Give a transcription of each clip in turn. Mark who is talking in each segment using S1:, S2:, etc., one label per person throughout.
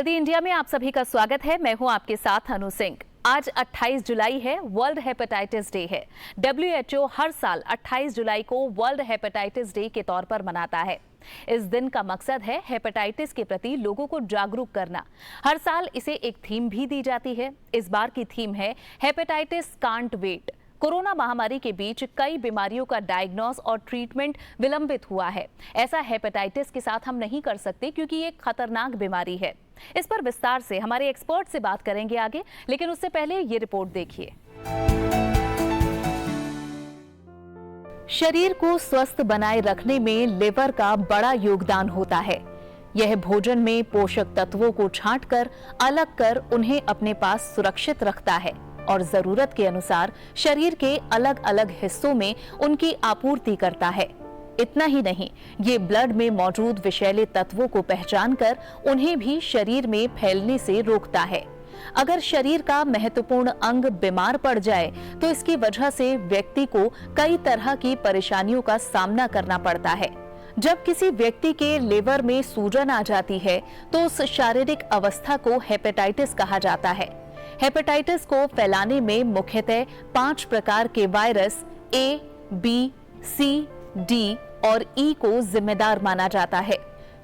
S1: Healthy India में आप सभी का स्वागत है। मैं हूं आपके साथ अनु सिंह। आज 28 जुलाई है, वर्ल्ड हेपेटाइटिस डे है। WHO हर साल 28 जुलाई को वर्ल्ड हेपेटाइटिस डे के तौर पर मनाता है। इस दिन का मकसद है हेपेटाइटिस के प्रति लोगों को जागरूक करना। हर साल इसे एक थीम भी दी जाती है। इस बार की थीम है हेपेटाइटिस कांट वेट। कोरोना महामारी के बीच कई बीमारियों का डायग्नोस और ट्रीटमेंट विलंबित हुआ है। ऐसा हेपेटाइटिस के साथ हम नहीं कर सकते क्योंकि ये एक खतरनाक बीमारी है। इस पर विस्तार से हमारे एक्सपर्ट से बात करेंगे आगे, लेकिन उससे पहले ये रिपोर्ट देखिए। शरीर को स्वस्थ बनाए रखने में लिवर का बड़ा योगदान होता है। यह भोजन में पोषक तत्वों को छांटकर अलग कर उन्हें अपने पास सुरक्षित रखता है और जरूरत के अनुसार शरीर के अलग अलग हिस्सों में उनकी आपूर्ति करता है। इतना ही नहीं, ये ब्लड में मौजूद विषैले तत्वों को पहचानकर उन्हें भी शरीर में फैलने से रोकता है। अगर शरीर का महत्वपूर्ण अंग बीमार पड़ जाए तो इसकी वजह से व्यक्ति को कई तरह की परेशानियों का सामना करना पड़ता है। जब किसी व्यक्ति के लिवर में सूजन आ जाती है तो उस शारीरिक अवस्था को हेपेटाइटिस कहा जाता है। हेपेटाइटिस को फैलाने में मुख्यतः 5 प्रकार के virus A, B, C, D और E को जिम्मेदार माना जाता है।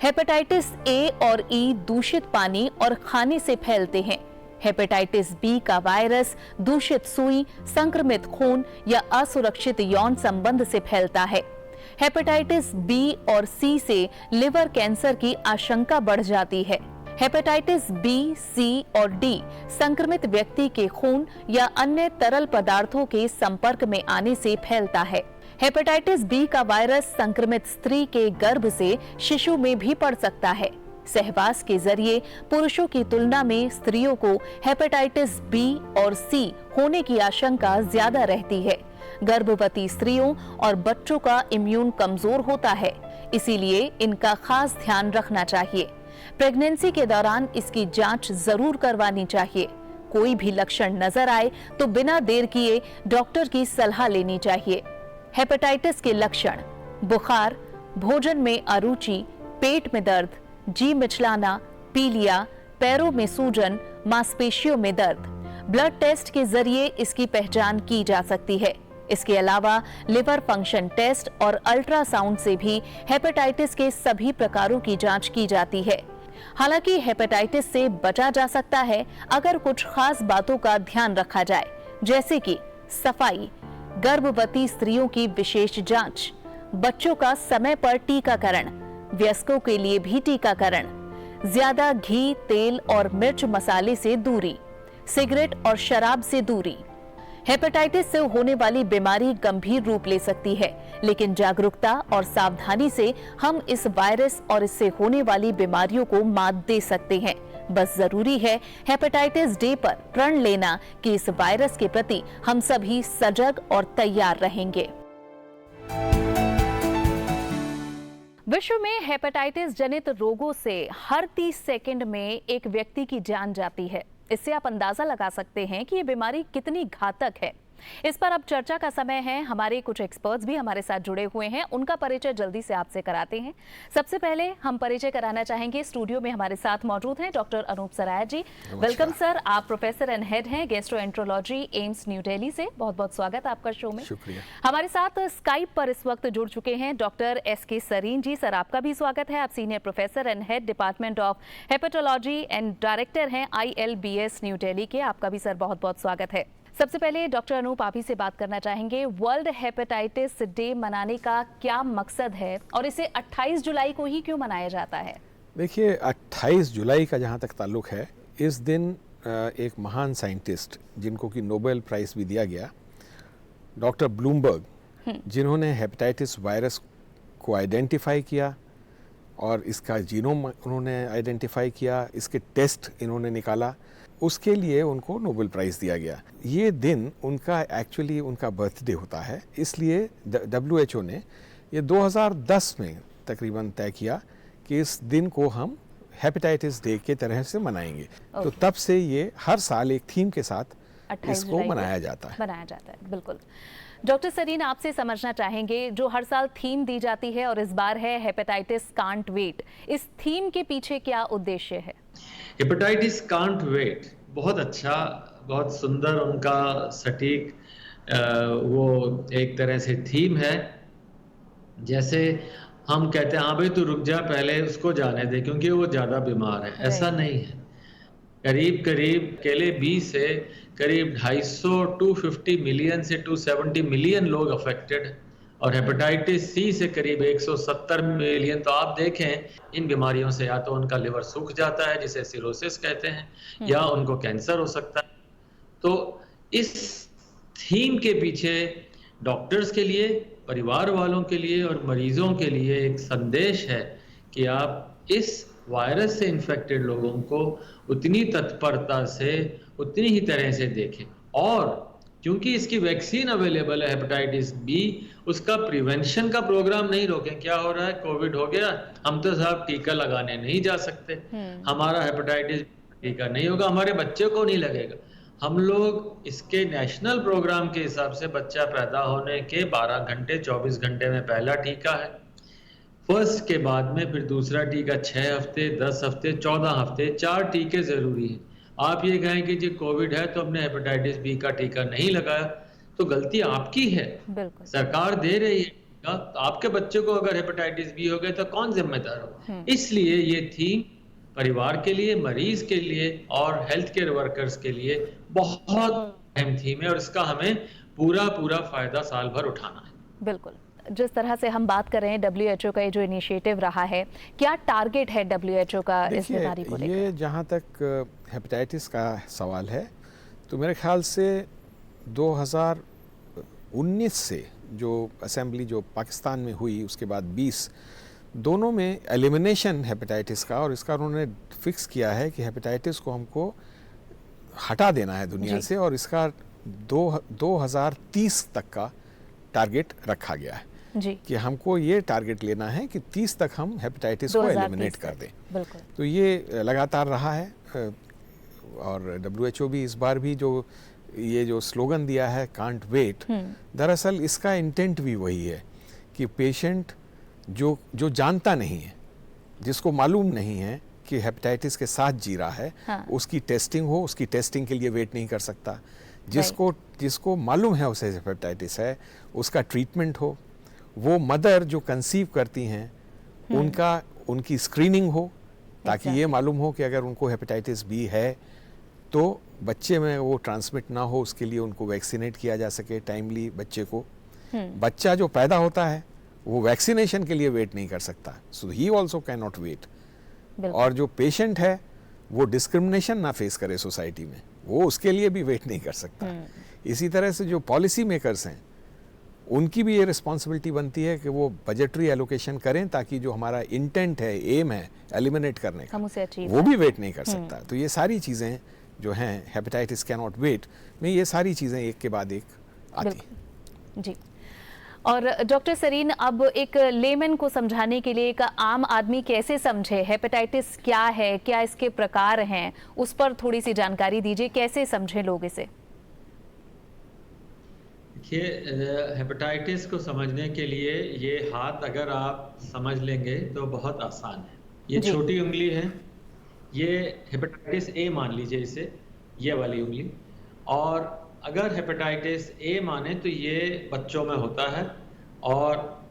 S1: हेपेटाइटिस A और E दूषित पानी और खाने से फैलते हैं। हेपेटाइटिस B का वायरस दूषित सुई, संक्रमित खून या असुरक्षित यौन संबंध से फैलता है। हेपेटाइटिस B और C से लिवर कैंसर की आशंका बढ़ जाती है। हेपेटाइटिस B, C और D संक्रमित व्यक्ति के खून या अन्य तरल पदार्थों के संपर्क में आने से फैलता है। हेपेटाइटिस B का वायरस संक्रमित स्त्री के गर्भ से शिशु में भी पड़ सकता है। सहवास के जरिए पुरुषों की तुलना में स्त्रियों को हेपेटाइटिस B और C होने की आशंका ज्यादा रहती है। गर्भवती स्त्रियों और बच्चों का इम्यून कमजोर होता है, इसीलिए इनका खास ध्यान रखना चाहिए। प्रेगनेंसी के दौरान इसकी जांच जरूर करवानी चाहिए। कोई भी लक्षण नजर आए तो बिना देर किए डॉक्टर की सलाह लेनी चाहिए। हेपेटाइटिस के लक्षण: बुखार, भोजन में अरुचि, पेट में दर्द, जी मिचलाना, पीलिया, पैरों में सूजन, मांसपेशियों में दर्द। ब्लड टेस्ट के जरिए इसकी पहचान की जा सकती है। इसके अलावा लिवर फंक्शन टेस्ट और अल्ट्रासाउंड से भी हेपेटाइटिस के सभी प्रकारों की जांच की जाती है। हालांकि हेपेटाइटिस से बचा जा सकता है अगर कुछ खास बातों का ध्यान रखा जाए, जैसे कि सफाई, गर्भवती स्त्रियों की विशेष जांच, बच्चों का समय पर टीकाकरण, वयस्कों के लिए भी टीकाकरण, ज्यादा घी, तेल और मिर्च मसाले से दूरी, सिगरेट और शराब से दूरी। हेपेटाइटिस से होने वाली बीमारी गंभीर रूप ले सकती है, लेकिन जागरूकता और सावधानी से हम इस वायरस और इससे होने वाली बीमारियों को मात दे सकते हैं। बस जरूरी है हेपेटाइटिस डे पर प्रण लेना कि इस वायरस के प्रति हम सभी सजग और तैयार रहेंगे। विश्व में हेपेटाइटिस जनित रोगों से हर 30 सेकंड में एक व्यक्ति की जान जाती है। इससे आप अंदाजा लगा सकते हैं कि ये बीमारी कितनी घातक है। इस पर अब चर्चा का समय है। हमारे कुछ एक्सपर्ट्स भी हमारे साथ जुड़े हुए हैं, उनका परिचय जल्दी से आपसे कराते हैं। सबसे पहले हम परिचय कराना चाहेंगे, स्टूडियो में हमारे साथ मौजूद हैं doctor Anoop Saraya ji. Welcome sir. आप प्रोफेसर एंड हेड हैं गैस्ट्रोएंट्रोलॉजी, एम्स न्यू दिल्ली से। बहुत बहुत स्वागत आपका शो में।
S2: शुक्रिया।
S1: हमारे साथ स्काइप पर इस वक्त जुड़ चुके हैं डॉक्टर SK सरीन जी। सर, आपका भी स्वागत है। आप senior professor and head department of hepatology and director हैं ILBS न्यू दिल्ली के। आपका भी सर बहुत बहुत स्वागत है। सबसे पहले डॉक्टर अनूप, आप ही से बात करना चाहेंगे, वर्ल्ड हेपेटाइटिस डे मनाने का क्या मकसद है और इसे 28 जुलाई को ही क्यों मनाया जाता है?
S2: देखिए, 28 जुलाई का जहाँ तक ताल्लुक है, इस दिन एक महान साइंटिस्ट जिनको कि नोबेल प्राइज भी दिया गया, डॉक्टर ब्लूमबर्ग, जिन्होंने हेपेटाइटिस वायरस को आइडेंटिफाई किया और इसका जीनोम उन्होंने आइडेंटिफाई किया, इसके टेस्ट इन्होंने निकाला, उसके लिए उनको नोबेल प्राइज़ दिया गया। ये दिन उनका एक्चुअली उनका बर्थडे होता है, इसलिए WHO ने ये 2010 में तकरीबन तय किया कि इस दिन को हम हेपेटाइटिस डे के तरह से मनाएंगे। तो तब से ये हर साल एक थीम के साथ इसको मनाया जाता है।
S1: बिल्कुल। डॉक्टर सरीन, आपसे समझना चाहेंगे, जो हर साल थीम दी जाती है और इस बार है हेपेटाइटिस कांट वेट, इस थीम के पीछे क्या उद्देश्य है?
S3: हेपेटाइटिस कांट वेट बहुत अच्छा, बहुत सुंदर उनका सटीक वो एक तरह से थीम है। जैसे हम कहते हैं हाँ भाई तू रुक जा, पहले उसको जाने दे क्योंकि वो ज़्यादा बीमार है। ऐसा नहीं है। करीब करीब अकेले 20 से करीब 250 250 मिलियन से 270 मिलियन लोग अफेक्टेड हैं और हेपेटाइटिस सी से करीब 170 मिलियन। तो आप देखें इन बीमारियों से या तो उनका लिवर सूख जाता है जिसे सिरोसिस कहते हैं या उनको कैंसर हो सकता है। तो इस थीम के पीछे डॉक्टर्स के लिए, परिवार वालों के लिए और मरीजों के लिए एक संदेश है कि आप इस वायरस से इन्फेक्टेड लोगों को उतनी तत्परता से, उतनी ही तरह से देखें। और क्योंकि इसकी वैक्सीन अवेलेबल है हेपेटाइटिस बी, उसका प्रिवेंशन का प्रोग्राम नहीं रोकें। क्या हो रहा है, कोविड हो गया, हम तो साहब टीका लगाने नहीं जा सकते, हमारा हेपेटाइटिस टीका नहीं होगा, हमारे बच्चे को नहीं लगेगा। हम लोग इसके नेशनल प्रोग्राम के हिसाब से बच्चा पैदा होने के 12 घंटे 24 घंटे में पहला टीका है, फर्स्ट के बाद में फिर दूसरा टीका 6 हफ्ते, 10 हफ्ते, 14 हफ्ते, 4 टीके जरूरी हैं। आप ये कहें कि जी कोविड है तो हमने हेपेटाइटिस बी का टीका नहीं लगाया, तो गलती आपकी है। सरकार दे रही है टीका, तो आपके बच्चे को अगर हेपेटाइटिस बी हो गया तो कौन जिम्मेदार हो? इसलिए ये थीम परिवार के लिए, मरीज के लिए और हेल्थ केयर वर्कर्स के लिए बहुत अहम थीम है और इसका हमें पूरा फायदा साल भर उठाना है।
S1: बिल्कुल। जिस तरह से हम बात कर रहे हैं WHO का ये जो इनिशिएटिव रहा है, क्या टारगेट है WHO का इस बीमारी को लेकर?
S2: ये जहाँ तक हेपेटाइटिस का सवाल है तो मेरे ख्याल से 2019 से जो असेंबली जो पाकिस्तान में हुई उसके बाद 20 दोनों में एलिमिनेशन हेपेटाइटिस का, और इसका उन्होंने फिक्स किया है कि हेपेटाइटिस को हमको हटा देना है दुनिया से और इसका 2030 तक का टारगेट रखा गया है
S1: जी।
S2: कि हमको ये टारगेट लेना है कि 30 तक हम हेपेटाइटिस को एलिमिनेट कर दें।
S1: बिल्कुल।
S2: तो ये लगातार रहा है और WHO भी इस बार भी जो ये जो स्लोगन दिया है कांट वेट, दरअसल इसका इंटेंट भी वही है कि पेशेंट जो जानता नहीं है, जिसको मालूम नहीं है कि हेपेटाइटिस के साथ जी रहा है, उसकी टेस्टिंग हो, उसकी टेस्टिंग के लिए वेट नहीं कर सकता। जिसको मालूम है उसे हेपेटाइटिस है, उसका ट्रीटमेंट हो। वो मदर जो कंसीव करती हैं उनकी स्क्रीनिंग हो ताकि ये मालूम हो कि अगर उनको हेपेटाइटिस बी है तो बच्चे में वो ट्रांसमिट ना हो, उसके लिए उनको वैक्सीनेट किया जा सके टाइमली बच्चे को। बच्चा जो पैदा होता है वो वैक्सीनेशन के लिए वेट नहीं कर सकता, so he also can not wait. और जो पेशेंट है वो डिस्क्रिमिनेशन ना फेस करे सोसाइटी में, वो उसके लिए भी वेट नहीं कर सकता। इसी तरह से जो पॉलिसी मेकर्स हैं उनकी भी ये रिस्पॉन्सिबिलिटी बनती है कि वो बजटरी एलोकेशन करें ताकि जो हमारा इंटेंट है, एम है एलिमिनेट करने का, वो भी वेट नहीं कर सकता। तो ये सारी चीज़ें जो हैं हेपेटाइटिस कैन नॉट वेट में, ये सारी चीज़ें एक के बाद एक आती हैं
S1: जी। और डॉक्टर सरीन, अब एक लेमन को समझाने के लिए, एक आम आदमी कैसे समझे हेपेटाइटिस क्या है, क्या इसके प्रकार हैं, उस पर थोड़ी सी जानकारी दीजिए, कैसे समझें लोग इसे?
S3: देखिए, हेपेटाइटिस को समझने के लिए ये हाथ अगर आप समझ लेंगे तो बहुत आसान है। ये छोटी उंगली है, ये हेपेटाइटिस ए मान लीजिए इसे, ये वाली उंगली। और अगर हेपेटाइटिस ए माने तो ये बच्चों में होता है और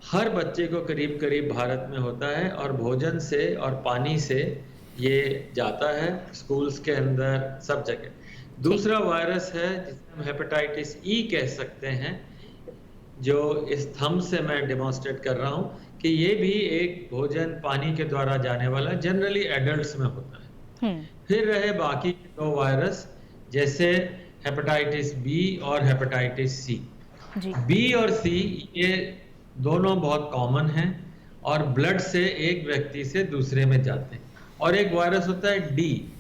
S3: हर बच्चे को करीब करीब भारत में होता है और भोजन से और पानी से ये जाता है, स्कूल्स के अंदर सब जगह। दूसरा वायरस है जिसे हम हेपेटाइटिस ई कह सकते हैं, जो इस थंब से मैं डेमोन्स्ट्रेट कर रहा हूँ कि ये भी एक भोजन पानी के द्वारा जाने वाला, जनरली एडल्ट्स में होता है। फिर रहे बाकी 2 वायरस, जैसे हेपेटाइटिस बी और हेपेटाइटिस सी। बी और सी ये दोनों बहुत कॉमन हैं और ब्लड से एक व्यक्ति से दूसरे में जाते हैं। और एक वायरस होता है डी,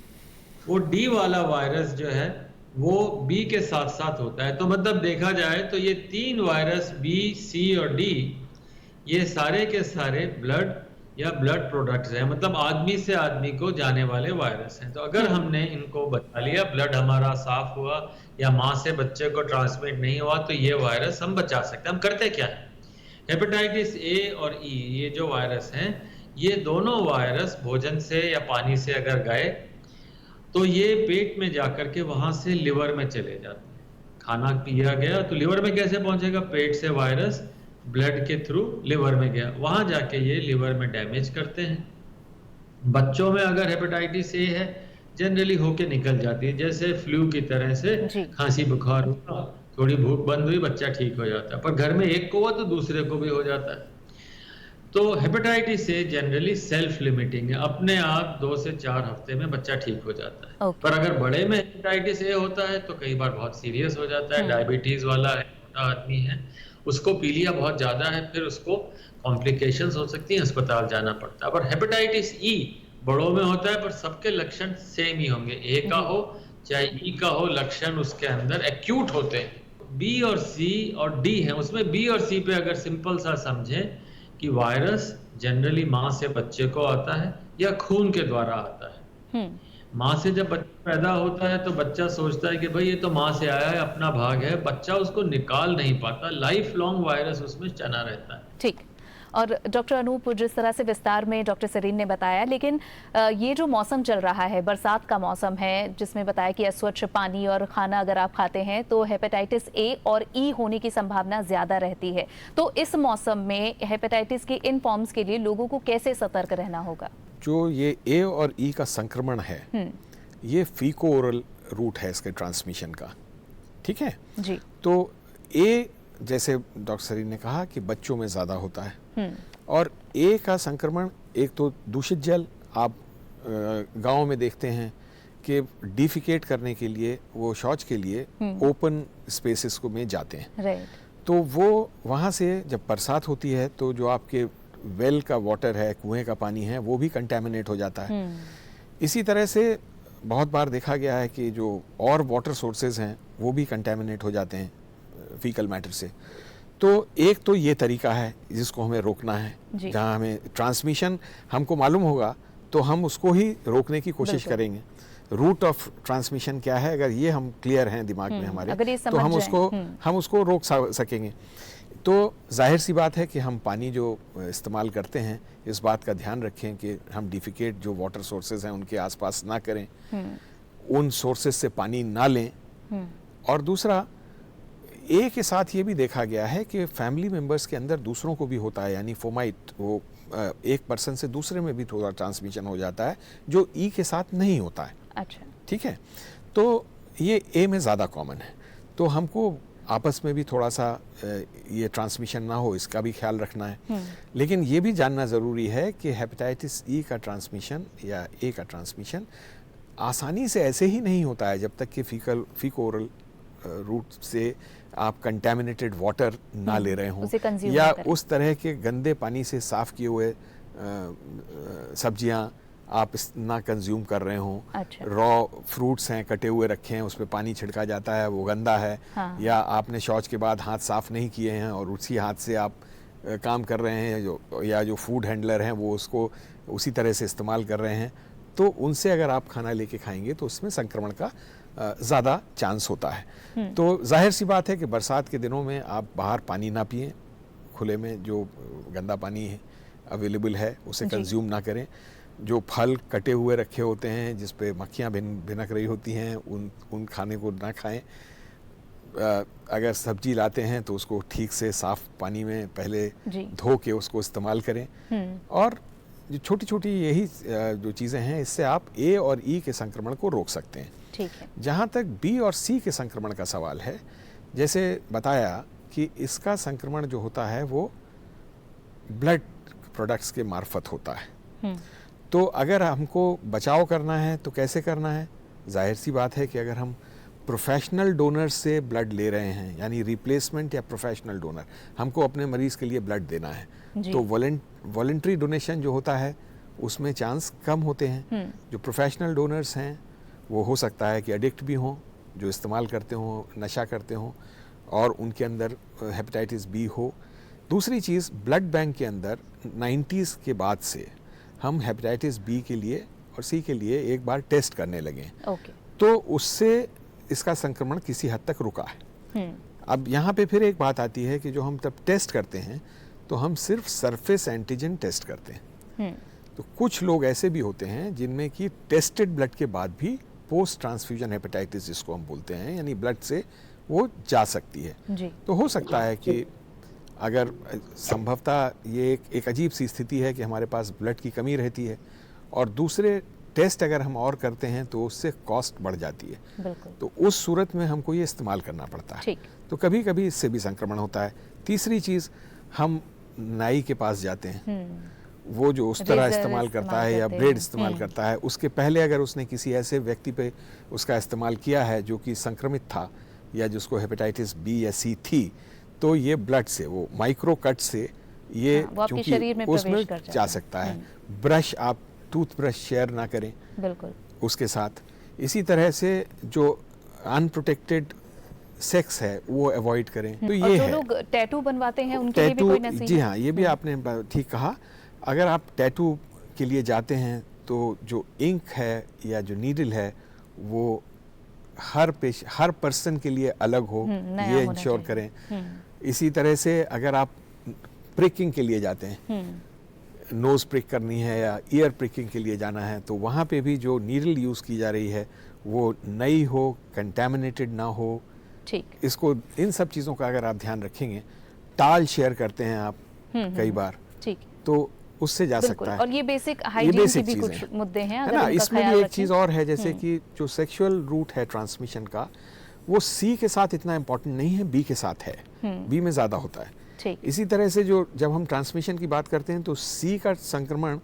S3: वो डी वाला वायरस जो है वो बी के साथ साथ होता है। तो मतलब देखा जाए तो ये 3 वायरस बी, सी और डी, ये सारे के सारे ब्लड या ब्लड प्रोडक्ट्स हैं, मतलब आदमी से आदमी को जाने वाले वायरस हैं। तो अगर हमने इनको बचा लिया, ब्लड हमारा साफ हुआ या माँ से बच्चे को ट्रांसमिट नहीं हुआ, तो ये वायरस हम बचा सकते हैं। हम करते क्या है, हेपेटाइटिस ए और ई, ये जो वायरस हैं, ये दोनों वायरस भोजन से या पानी से अगर गए तो ये पेट में जाकर के वहां से लिवर में चले जाते हैं। खाना पिया गया तो लिवर में कैसे पहुंचेगा, पेट से वायरस ब्लड के थ्रू लिवर में गया, वहां जाके ये लिवर में डैमेज करते हैं। बच्चों में अगर हेपेटाइटिस ए है, जनरली होके निकल जाती है, जैसे फ्लू की तरह से
S1: जी।
S3: खांसी बुखार हुआ, थोड़ी भूख बंद हुई, बच्चा ठीक हो जाता है। पर घर में एक को हुआ तो दूसरे को भी हो जाता है। तो hepatitis A generally self limiting है, अपने आप 2 से 4 हफ्ते में बच्चा ठीक हो जाता है।
S1: ओके।
S3: पर अगर बड़े में हेपेटाइटिस ए होता है तो कई बार बहुत सीरियस हो जाता है। डायबिटीज वाला है, मोटा आदमी है, उसको पीलिया बहुत ज्यादा है, फिर उसको कॉम्प्लिकेशंस हो सकती हैं, अस्पताल जाना पड़ता है। पर हेपेटाइटिस ई बड़ों में होता है, पर सबके लक्षण सेम ही होंगे, ए का हो चाहे ई का हो, लक्षण उसके अंदर एक्यूट होते हैं। बी और सी और डी है, उसमें बी और सी पे अगर सिंपल सा समझें कि वायरस जनरली माँ से बच्चे को आता है या खून के द्वारा आता है। माँ से जब बच्चा पैदा होता है तो बच्चा सोचता है कि भाई ये तो माँ से आया है, अपना भाग है, बच्चा उसको निकाल नहीं पाता, लाइफ लॉन्ग वायरस उसमें चना रहता है।
S1: ठीक। और डॉक्टर अनूप, जिस तरह से विस्तार में डॉक्टर सरीन ने बताया, लेकिन ये जो मौसम चल रहा है, बरसात का मौसम है, जिसमें बताया कि अस्वच्छ पानी और खाना अगर आप खाते हैं तो हेपेटाइटिस ए और ई होने की संभावना ज़्यादा रहती है। तो इस मौसम में हेपेटाइटिस के इन फॉर्म्स के लिए लोगों को कैसे सतर्क रहना होगा?
S2: जो ये ए और ई का संक्रमण है, ये फीको ओरल रूट है इसके ट्रांसमिशन का, ठीक है
S1: जी।
S2: तो ए, जैसे डॉक्टर सरीन ने कहा कि बच्चों में ज़्यादा होता है, और ए का संक्रमण एक तो दूषित जल, आप गांव में देखते हैं कि डिफिकेट करने के लिए, वो शौच के लिए ओपन स्पेसेस को में जाते हैं,
S1: राइट।
S2: तो वो वहाँ से जब बरसात होती है तो जो आपके वेल का वाटर है, कुएं का पानी है, वो भी कंटेमिनेट हो जाता है। इसी तरह से बहुत बार देखा गया है कि जो और वाटर सोर्सेज हैं वो भी कंटेमिनेट हो जाते हैं फीकल मैटर से। तो एक तो ये तरीका है जिसको हमें रोकना है, जहाँ हमें ट्रांसमिशन हमको मालूम होगा तो हम उसको ही रोकने की कोशिश करेंगे। रूट ऑफ ट्रांसमिशन क्या है, अगर ये हम क्लियर हैं दिमाग में हमारे, तो हम उसको रोक सकेंगे। तो जाहिर सी बात है कि हम पानी जो इस्तेमाल करते हैं, इस बात का ध्यान रखें कि हम डिफिकेट जो वाटर सोर्सेज हैं उनके आसपास ना करें, उन सोर्सेज से पानी ना लें। और दूसरा, ए के साथ ये भी देखा गया है कि फैमिली मेंबर्स के अंदर दूसरों को भी होता है, यानी फोमाइट, वो एक पर्सन से दूसरे में भी थोड़ा ट्रांसमिशन हो जाता है, जो ई के साथ नहीं होता है।
S1: अच्छा,
S2: ठीक है, तो ये ए में ज़्यादा कॉमन है, तो हमको आपस में भी थोड़ा सा ये ट्रांसमिशन ना हो, इसका भी ख्याल रखना है। लेकिन ये भी जानना ज़रूरी है कि हेपेटाइटिस ई का ट्रांसमिशन या ए का ट्रांसमिशन आसानी से ऐसे ही नहीं होता है जब तक कि फीको ओरल रूट से आप कंटेमिनेटेड वाटर ना ले रहे हों, या उस तरह के गंदे पानी से साफ़ किए हुए सब्जियां आप ना कंज्यूम कर रहे हों।
S1: अच्छा।
S2: रॉ फ्रूट्स हैं, कटे हुए रखे हैं, उस पर पानी छिड़का जाता है, वो गंदा है।
S1: हाँ।
S2: या आपने शौच के बाद हाथ साफ़ नहीं किए हैं और उसी हाथ से आप काम कर रहे हैं, या जो फूड हैंडलर हैं वो उसको उसी तरह से इस्तेमाल कर रहे हैं, तो उनसे अगर आप खाना लेके खाएंगे तो उसमें संक्रमण का ज़्यादा चांस होता है। तो जाहिर सी बात है कि बरसात के दिनों में आप बाहर पानी ना पिएं, खुले में जो गंदा पानी है अवेलेबल है उसे कंज्यूम ना करें। जो फल कटे हुए रखे होते हैं जिस पे मक्खियाँ भिनक रही होती हैं, उन खाने को ना खाएं। अगर सब्जी लाते हैं तो उसको ठीक से साफ़ पानी में पहले धो के उसको इस्तेमाल करें। और जो छोटी छोटी यही जो चीज़ें हैं, इससे आप ए और ई के संक्रमण को रोक सकते हैं।
S1: ठीक है।
S2: जहाँ तक बी और सी के संक्रमण का सवाल है, जैसे बताया कि इसका संक्रमण जो होता है वो ब्लड प्रोडक्ट्स के मार्फत होता है। तो अगर हमको बचाव करना है तो कैसे करना है? जाहिर सी बात है कि अगर हम प्रोफेशनल डोनर से ब्लड ले रहे हैं, यानी रिप्लेसमेंट या प्रोफेशनल डोनर, हमको अपने मरीज के लिए ब्लड देना है, तो वॉलंटरी डोनेशन जो होता है उसमें चांस कम होते हैं। जो प्रोफेशनल डोनर्स हैं वो हो सकता है कि एडिक्ट भी हों, जो इस्तेमाल करते हों, नशा करते हों, और उनके अंदर हेपेटाइटिस बी हो, दूसरी चीज़, ब्लड बैंक के अंदर 90s के बाद से हम हेपेटाइटिस बी के लिए और सी के लिए एक बार टेस्ट करने लगे।
S1: ओके।
S2: तो उससे इसका संक्रमण किसी हद तक रुका है। अब यहाँ पे फिर एक बात आती है कि जो हम तब टेस्ट करते हैं तो हम सिर्फ सरफेस एंटीजन टेस्ट करते हैं। तो कुछ लोग ऐसे भी होते हैं जिनमें कि टेस्टेड ब्लड के बाद भी पोस्ट ट्रांसफ्यूजन हेपेटाइटिस, जिसको हम बोलते हैं, यानी ब्लड से वो जा सकती है
S1: जी।
S2: तो हो सकता है कि अगर संभवतः ये एक अजीब सी स्थिति है कि हमारे पास ब्लड की कमी रहती है और दूसरे टेस्ट अगर हम और करते हैं तो उससे कॉस्ट बढ़ जाती है।
S1: बिल्कुल।
S2: तो उस सूरत में हमको ये इस्तेमाल करना पड़ता है।
S1: ठीक।
S2: तो कभी कभी इससे भी संक्रमण होता है। तीसरी चीज़, हम नाई के पास जाते हैं, वो जो उस तरह इस्तेमाल करता है या ब्लेड इस्तेमाल करता है, उसके पहले अगर उसने किसी ऐसे व्यक्ति पे उसका इस्तेमाल किया है जो कि संक्रमित था या जिसको हेपेटाइटिस बी या सी थी, तो ये ब्लड से, वो माइक्रो कट से ये
S1: चूंकि
S2: उसमें जा सकता है। ब्रश, आप टूथब्रश शेयर ना करें
S1: बिल्कुल
S2: उसके साथ। इसी तरह से जो अनप्रोटेक्टेड सेक्स है वो अवॉइड करें। तो ये
S1: जो
S2: है।
S1: लोग टैटू बनवाते हैं उनके लिए भी कोई नसीहत?
S2: जी हाँ, ये भी आपने ठीक कहा। अगर आप टैटू के लिए जाते हैं तो जो इंक है या जो नीडल है वो हर पर्सन के लिए अलग हो, ये इंश्योर करें। इसी तरह से अगर आप प्रिकिंग के लिए जाते हैं, नोज प्रिक करनी है या ईयर प्रिकिंग के लिए जाना है, तो वहाँ पे भी जो नीडल यूज़ की जा रही है वो नई हो, कंटेमिनेटेड ना हो।
S1: ठीक।
S2: इसको, इन सब चीज़ों का अगर आप ध्यान रखेंगे, टाल शेयर करते हैं आप कई बार,
S1: ठीक,
S2: तो उससे जा सकता है।
S1: और ये बेसिक हाइजीन के भी कुछ मुद्दे हैं,
S2: है ना। इसमें भी एक चीज़ और है, जैसे कि जो सेक्सुअल रूट है ट्रांसमिशन का, वो सी के साथ इतना इम्पोर्टेंट नहीं है, बी के साथ है। बी में ज़्यादा होता है।
S1: ठीक।
S2: इसी तरह से जब हम ट्रांसमिशन की बात करते हैं तो सी का संक्रमण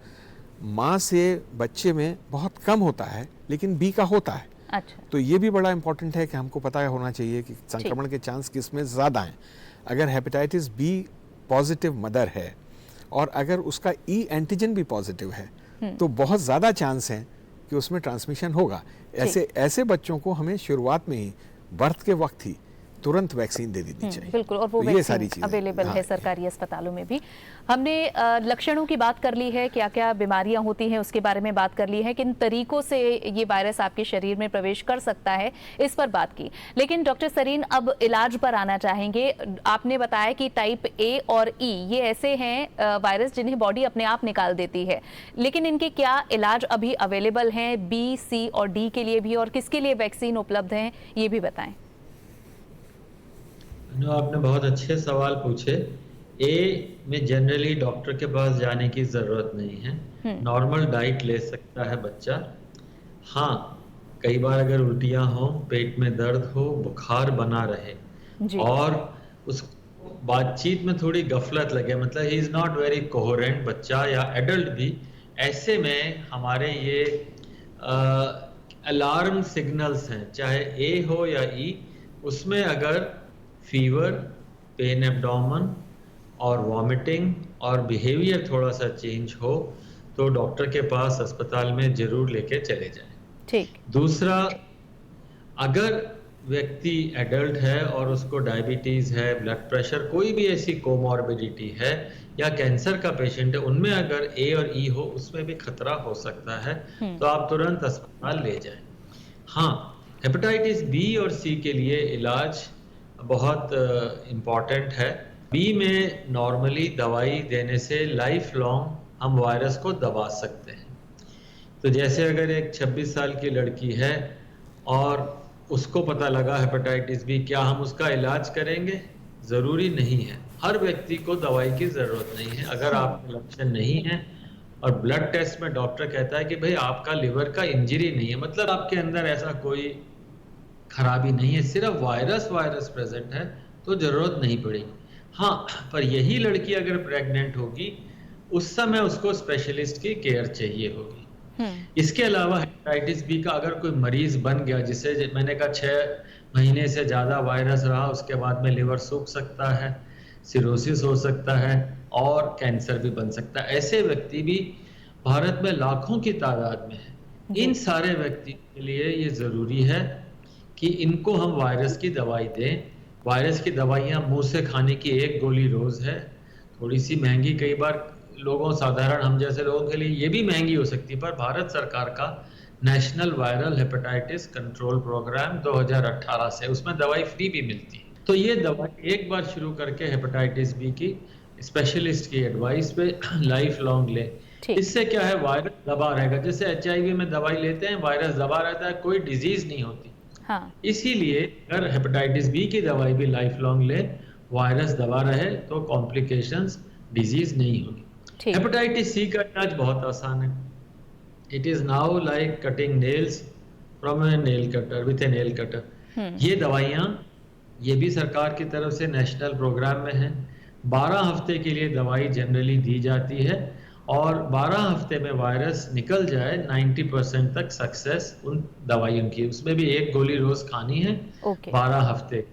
S2: माँ से बच्चे में बहुत कम होता है, लेकिन बी का होता है।
S1: अच्छा।
S2: तो ये भी बड़ा इंपॉर्टेंट है कि हमको पता होना चाहिए कि संक्रमण के चांस किस में ज़्यादा हैं। अगर हेपेटाइटिस बी पॉजिटिव मदर है और अगर उसका ई एंटीजन भी पॉजिटिव है तो बहुत ज़्यादा चांस हैं कि उसमें ट्रांसमिशन होगा। ऐसे बच्चों को हमें शुरुआत में ही, बर्थ के वक्त ही तुरंत वैक्सीन दे देनी चाहिए।
S1: बिल्कुल, और वो
S2: तो
S1: वैक्सीन अवेलेबल है सरकारी अस्पतालों में भी। हमने लक्षणों की बात कर ली है, क्या क्या बीमारियां होती हैं उसके बारे में बात कर ली है, किन तरीकों से ये वायरस आपके शरीर में प्रवेश कर सकता है, इस पर बात की। लेकिन डॉक्टर सरीन, अब इलाज पर आना चाहेंगे। आपने बताया कि टाइप ए और ई ये ऐसे हैं वायरस जिन्हें बॉडी अपने आप निकाल देती है, लेकिन इनके क्या इलाज अभी अवेलेबल हैं बी, सी और डी के लिए भी, और किसके लिए वैक्सीन उपलब्ध हैं, ये भी बताएं।
S3: आपने बहुत अच्छे सवाल पूछे। ए में जनरली डॉक्टर के पास जाने की जरूरत नहीं है, नॉर्मल डाइट ले सकता है बच्चा। हाँ, कई बार अगर उल्टियां हो, पेट में दर्द हो, बुखार बना रहे और उस बातचीत में थोड़ी गफलत लगे, मतलब he is not very coherent, बच्चा या एडल्ट भी, ऐसे में हमारे ये अलार्म सिग्नल्स हैं, चाहे ए हो या ई, उसमें अगर फीवर, पेन एब्डोमेन और वॉमिटिंग और बिहेवियर थोड़ा सा चेंज हो तो डॉक्टर के पास अस्पताल में जरूर लेके चले जाएं।
S1: ठीक।
S3: दूसरा, अगर व्यक्ति एडल्ट है और उसको डायबिटीज है, ब्लड प्रेशर, कोई भी ऐसी कोमॉर्बिडिटी है या कैंसर का पेशेंट है, उनमें अगर ए और ई हो, उसमें भी खतरा हो सकता है, तो आप तुरंत अस्पताल ले जाएं। हाँ, हेपेटाइटिस बी और सी के लिए इलाज बहुत इम्पॉर्टेंट है। बी में नॉर्मली दवाई देने से लाइफ लॉन्ग हम वायरस को दबा सकते हैं। तो जैसे अगर एक 26 साल की लड़की है और उसको पता लगा हेपेटाइटिस बी, क्या हम उसका इलाज करेंगे? ज़रूरी नहीं है। हर व्यक्ति को दवाई की ज़रूरत नहीं है। अगर आपके लक्षण नहीं है और ब्लड टेस्ट में डॉक्टर कहता है कि भाई आपका लिवर का इंजरी नहीं है, मतलब आपके अंदर ऐसा कोई खराबी नहीं है, सिर्फ वायरस प्रेजेंट है, तो जरूरत नहीं पड़ेगी। हाँ, पर यही लड़की अगर प्रेग्नेंट होगी, उस समय उसको स्पेशलिस्ट की केयर चाहिए होगी। इसके अलावा हेपेटाइटिस बी का अगर कोई मरीज बन गया, जिसे मैंने कहा 6 महीने से ज्यादा वायरस रहा, उसके बाद में लिवर सूख सकता है, सिरोसिस हो सकता है और कैंसर भी बन सकता है। ऐसे व्यक्ति भी भारत में लाखों की तादाद में है। इन सारे व्यक्ति के लिए ये जरूरी है कि इनको हम वायरस की दवाई दें। वायरस की दवाइयाँ मुंह से खाने की 1 गोली रोज है, थोड़ी सी महंगी, कई बार लोगों साधारण हम जैसे लोगों के लिए ये भी महंगी हो सकती है, पर भारत सरकार का national viral hepatitis control programme 2018 से उसमें दवाई फ्री भी मिलती है। तो ये दवाई एक बार शुरू करके हेपेटाइटिस बी की स्पेशलिस्ट की एडवाइस पे लाइफ लॉन्ग ले।
S1: ठीक।
S3: इससे क्या है, वायरस दबा रहेगा। जैसे HIV में दवाई लेते हैं, वायरस दबा रहता है, कोई डिजीज नहीं होती।
S1: हाँ।
S3: इसीलिए अगर हेपेटाइटिस बी की दवाई भी लाइफ लॉन्ग ले, वायरस दबा रहे, तो कॉम्प्लिकेशंस, डिजीज नहीं होगी।
S1: ठीक।
S3: हेपेटाइटिस सी का इलाज बहुत आसान है। It is now like cutting nails from A nail cutter with A nail cutter. ये दवाइयाँ, ये भी सरकार की तरफ से नेशनल प्रोग्राम में है। 12 हफ्ते के लिए दवाई जनरली दी जाती है और 12 हफ्ते में वायरस निकल जाए 90% तक सक्सेस उन दवाइयों की। उसमें भी एक गोली रोज खानी है, 12 हफ्ते।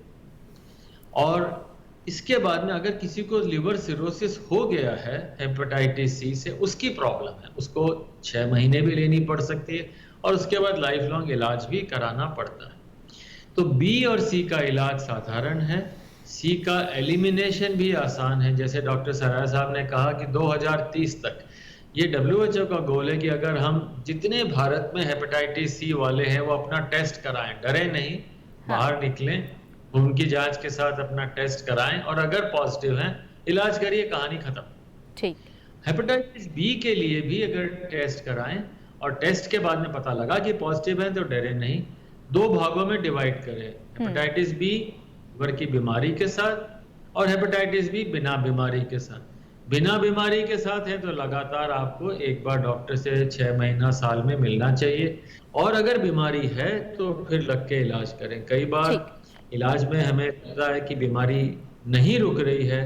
S3: और इसके बाद में अगर किसी को लिवर सिरोसिस हो गया है हेपेटाइटिस सी से, उसकी प्रॉब्लम है, उसको 6 महीने भी लेनी पड़ सकती है और उसके बाद लाइफ लॉन्ग इलाज भी कराना पड़ता है। तो बी और सी का इलाज साधारण है, सी का एलिमिनेशन भी आसान है। जैसे डॉक्टर सराय साहब ने कहा कि 2030 तक, ये WHO का गोल है कि अगर हम जितने भारत में हेपेटाइटिस सी वाले हैं वो अपना टेस्ट कराएं, डरे नहीं, बाहर निकलें, उनकी जांच के साथ अपना टेस्ट कराएं और अगर पॉजिटिव हैं इलाज करिए, कहानी खत्म। ठीक। हेपेटाइटिस बी के लिए भी अगर टेस्ट कराएं और टेस्ट के बाद में पता लगा कि पॉजिटिव है तो डरे नहीं, 2 भागों में डिवाइड करें, हेपेटाइटिस बी लिवर की बीमारी के साथ और हेपेटाइटिस बी बिना बीमारी के साथ। बिना बीमारी के साथ है तो लगातार आपको एक बार डॉक्टर से 6 महीना साल में मिलना चाहिए, और अगर बीमारी है तो फिर लग के इलाज करें। कई बार इलाज में हमें लगता है कि बीमारी नहीं रुक रही है,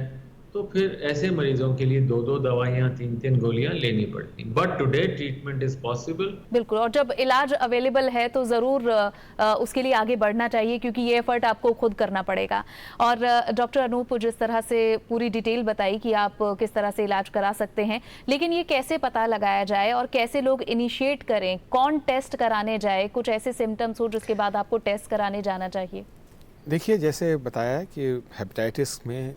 S3: तो फिर ऐसे मरीजों के लिए 2-2 दवाइयाँ, 3-3 गोलियां लेनी पड़ती। But today treatment is possible.
S1: बिल्कुल, और जब इलाज अवेलेबल है तो ज़रूर उसके लिए आगे बढ़ना चाहिए, क्योंकि ये एफर्ट आपको खुद करना पड़ेगा। और डॉक्टर अनूप, जिस तरह से पूरी डिटेल बताई कि आप किस तरह से इलाज करा सकते हैं, लेकिन ये कैसे पता लगाया जाए और कैसे लोग इनिशिएट करें, कौन टेस्ट कराने जाए, कुछ ऐसे सिम्टम्स हो जिसके बाद आपको टेस्ट कराने जाना चाहिए?
S2: देखिए, जैसे बताया कि हेपेटाइटिस में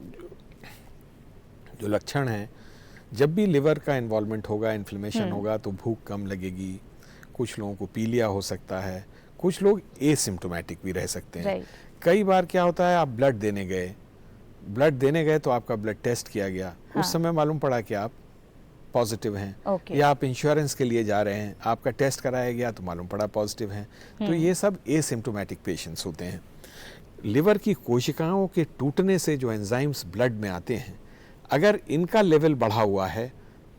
S2: जो लक्षण हैं, जब भी लिवर का इन्वॉल्वमेंट होगा, इन्फ्लेमेशन होगा, तो भूख कम लगेगी, कुछ लोगों को पीलिया हो सकता है, कुछ लोग एसिम्प्टोमेटिक भी रह सकते हैं। कई बार क्या होता है, आप ब्लड देने गए तो आपका ब्लड टेस्ट किया गया, उस समय मालूम पड़ा कि आप पॉजिटिव हैं, या आप इंश्योरेंस के लिए जा रहे हैं, आपका टेस्ट कराया गया तो मालूम पड़ा पॉजिटिव हैं। तो ये सब एसिम्प्टोमेटिक पेशेंट्स होते हैं। लिवर की कोशिकाओं के टूटने से जो एंजाइम्स ब्लड में आते हैं, अगर इनका लेवल बढ़ा हुआ है,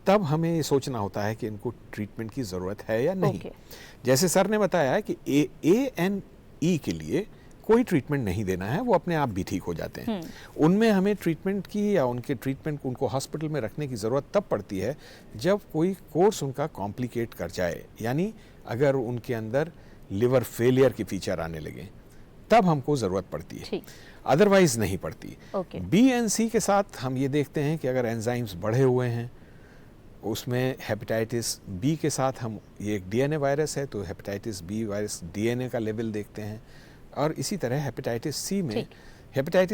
S2: तब हमें ये सोचना होता है कि इनको ट्रीटमेंट की ज़रूरत है या नहीं। जैसे सर ने बताया कि ANE के लिए कोई ट्रीटमेंट नहीं देना है, वो अपने आप भी ठीक हो जाते हैं। उनमें हमें ट्रीटमेंट की या उनके ट्रीटमेंट उनको हॉस्पिटल में रखने की ज़रूरत तब पड़ती है जब कोई कोर्स उनका कॉम्प्लिकेट कर जाए, यानी अगर उनके अंदर लिवर फेलियर के फीचर आने लगे, तब हमको ज़रूरत पड़ती है, अदरवाइज नहीं पड़ती। BNC के साथ हम ये देखते हैं कि अगर एंजाइम्स बढ़े हुए हैं, उसमें हेपेटाइटिस बी के साथ हम, ये एक DNA वायरस है तो हेपेटाइटिस बी वायरस DNA का लेवल देखते हैं। और इसी तरह हेपेटाइटिस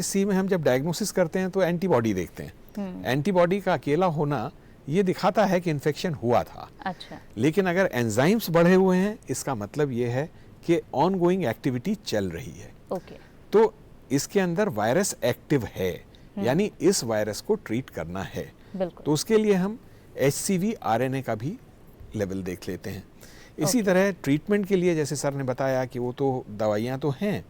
S2: सी में हम जब डायग्नोसिस करते हैं तो एंटीबॉडी देखते हैं। एंटीबॉडी का अकेला होना ये दिखाता है कि इन्फेक्शन हुआ था। अच्छा। लेकिन अगर एंजाइम्स बढ़े हुए हैं, इसका मतलब ये है कि ऑनगोइंग एक्टिविटी चल रही है। तो इसके अंदर वायरस एक्टिव है, यानी इस वायरस को ट्रीट करना है। तो उसके लिए हम HCV RNA का भी लेवल देख लेते हैं। इसी तरह ट्रीटमेंट के लिए, जैसे सर ने बताया कि वो तो दवाइयाँ तो हैं,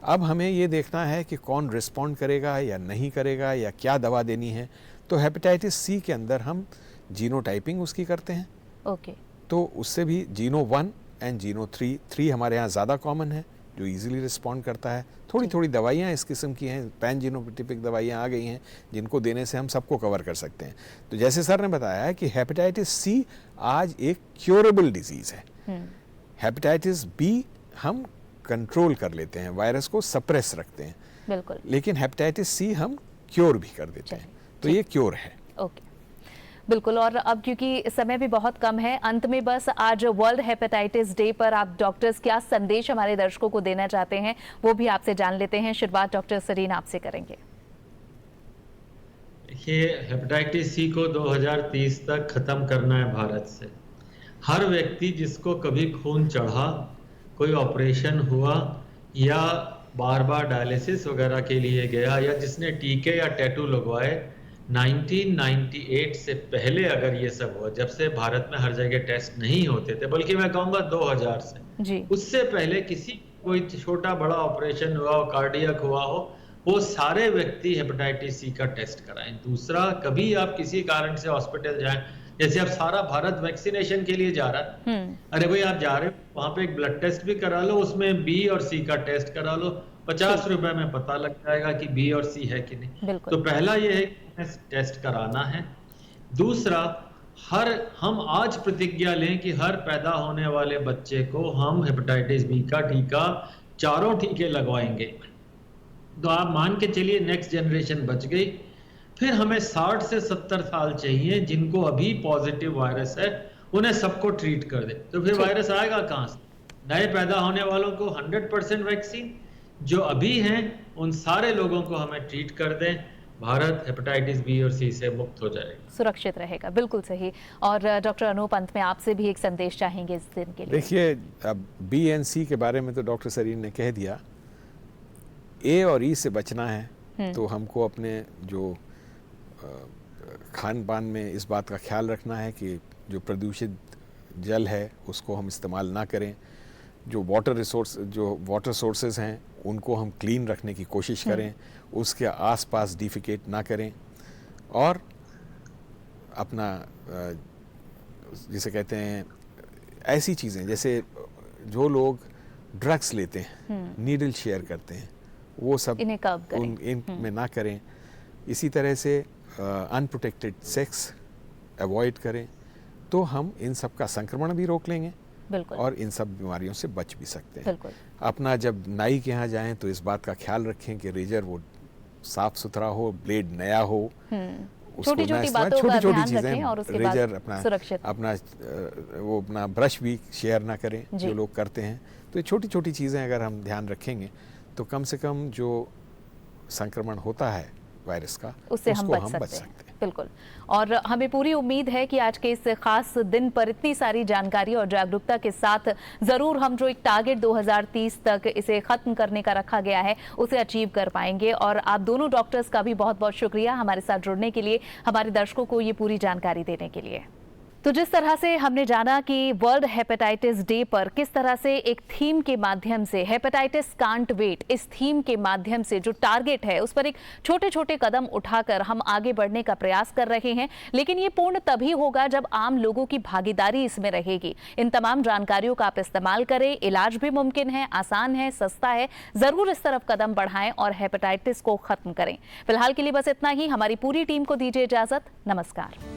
S2: अब हमें ये देखना है कि कौन रिस्पॉन्ड करेगा या नहीं करेगा, या क्या दवा देनी है। तो हेपेटाइटिस सी के अंदर हम जीनोटाइपिंग उसकी करते हैं। तो उससे भी जीनो 1 एंड जीनो 3 हमारे यहाँ ज़्यादा कॉमन है, जो इजीली रिस्पॉन्ड करता है। थोड़ी दवाइयाँ इस किस्म की हैं, पैन जीनोटिपिक दवाइयाँ आ गई हैं, जिनको देने से हम सबको कवर कर सकते हैं। तो जैसे सर ने बताया है कि हेपेटाइटिस सी आज एक क्योरेबल डिजीज़ है। हेपेटाइटिस बी हम कंट्रोल कर लेते हैं, वायरस को सप्रेस रखते हैं, बिल्कुल, लेकिन हेपेटाइटिस सी हम क्योर भी कर देते हैं। तो ये क्योर है।
S1: बिल्कुल। और अब क्योंकि समय भी बहुत कम है, अंत में बस आज वर्ल्ड हेपेटाइटिस डे पर आप डॉक्टर्स क्या संदेश हमारे दर्शकों को देना चाहते हैं, वो भी आपसे जान लेते हैं। शुरुआत डॉक्टर सरीन आपसे करेंगे।
S3: ये हेपेटाइटिस सी को 2030 तक खत्म करना है भारत से। हर व्यक्ति जिसको कभी खून चढ़ा, कोई ऑपरेशन हुआ या बार बार डायलिसिस वगैरह के लिए गया या जिसने टीके या टैटू लगवाए, 1998 से पहले अगर ये सब हुआ, जब से भारत में हर जगह टेस्ट नहीं होते थे, बल्कि मैं कहूँगा 2000 से,
S1: जी
S3: उससे पहले किसी कोई छोटा बड़ा ऑपरेशन हुआ हो, कार्डियक हुआ हो, वो सारे व्यक्ति हेपेटाइटिस सी का टेस्ट कराएं। दूसरा, कभी आप किसी कारण से हॉस्पिटल जाएं, जैसे अब सारा भारत वैक्सीनेशन के लिए जा रहा है, अरे भाई आप जा रहे हो वहां पे एक ब्लड टेस्ट भी करा लो, उसमें बी और सी का टेस्ट करा लो, 50 रुपए में पता लग जाएगा कि बी और सी है कि नहीं। तो पहला ये है कि टेस्ट कराना है। दूसरा, हम आज प्रतिज्ञा लें कि हर पैदा होने वाले बच्चे को हम हेपेटाइटिस बी का टीका, चारों टीके लगवाएंगे। तो आप मान के चलिए नेक्स्ट जनरेशन बच गई। फिर हमें 60 से 70 साल चाहिए जिनको अभी पॉजिटिव वायरस है, उन्हें सबको ट्रीट कर दे। तो फिर वायरस आएगा कहाँ से? नए पैदा होने वालों को 100% वैक्सीन, जो अभी हैं उन सारे लोगों को हमें ट्रीट कर दें, भारत हेपेटाइटिस बी और सी से मुक्त हो जाएगा,
S1: सुरक्षित रहेगा। बिल्कुल सही। और डॉक्टर अनूप, अंत में आपसे भी एक संदेश चाहेंगे इस दिन के लिए।
S2: देखिए, अब बी एंड सी के बारे में तो डॉक्टर सरीन ने कह दिया। ए और ई से बचना है तो हमको अपने जो खान पान में इस बात का ख्याल रखना है कि जो प्रदूषित जल है उसको हम इस्तेमाल ना करें। जो वाटर सोर्सेज हैं उनको हम क्लीन रखने की कोशिश करें, उसके आसपास डिफिकेट ना करें, और अपना जिसे कहते हैं ऐसी चीज़ें, जैसे जो लोग ड्रग्स लेते हैं, नीडल शेयर करते हैं, वो सब इनमें ना करें। इसी तरह से अनप्रोटेक्टेड सेक्स अवॉइड करें, तो हम इन सब का संक्रमण भी रोक लेंगे और इन सब बीमारियों से बच भी सकते हैं। अपना जब नाई के यहाँ जाएं तो इस बात का ख्याल रखें कि रेजर वो साफ सुथरा हो, ब्लेड नया हो,
S1: छोटी छोटी चीजें,
S2: और रेजर अपना ब्रश भी शेयर ना करें जो लोग करते हैं। तो ये छोटी छोटी चीज़ें अगर हम ध्यान रखेंगे तो कम से कम जो संक्रमण होता है वायरस का,
S1: उससे हम बच सकते हैं। बिल्कुल। और हमें पूरी उम्मीद है कि आज के इस खास दिन पर इतनी सारी जानकारी और जागरूकता के साथ जरूर हम जो एक टारगेट 2030 तक इसे खत्म करने का रखा गया है उसे अचीव कर पाएंगे। और आप दोनों डॉक्टर्स का भी बहुत बहुत शुक्रिया हमारे साथ जुड़ने के लिए, हमारे दर्शकों को ये पूरी जानकारी देने के लिए। तो जिस तरह से हमने जाना कि वर्ल्ड हेपेटाइटिस डे पर किस तरह से एक थीम के माध्यम से, हेपेटाइटिस कांट वेट, इस थीम के माध्यम से जो टारगेट है उस पर एक छोटे छोटे कदम उठाकर हम आगे बढ़ने का प्रयास कर रहे हैं। लेकिन ये पूर्ण तभी होगा जब आम लोगों की भागीदारी इसमें रहेगी। इन तमाम जानकारियों का आप इस्तेमाल करें, इलाज भी मुमकिन है, आसान है, सस्ता है। जरूर इस तरफ कदम बढ़ाएं और हेपेटाइटिस को खत्म करें। फिलहाल के लिए बस इतना ही। हमारी पूरी टीम को दीजिए इजाजत। नमस्कार।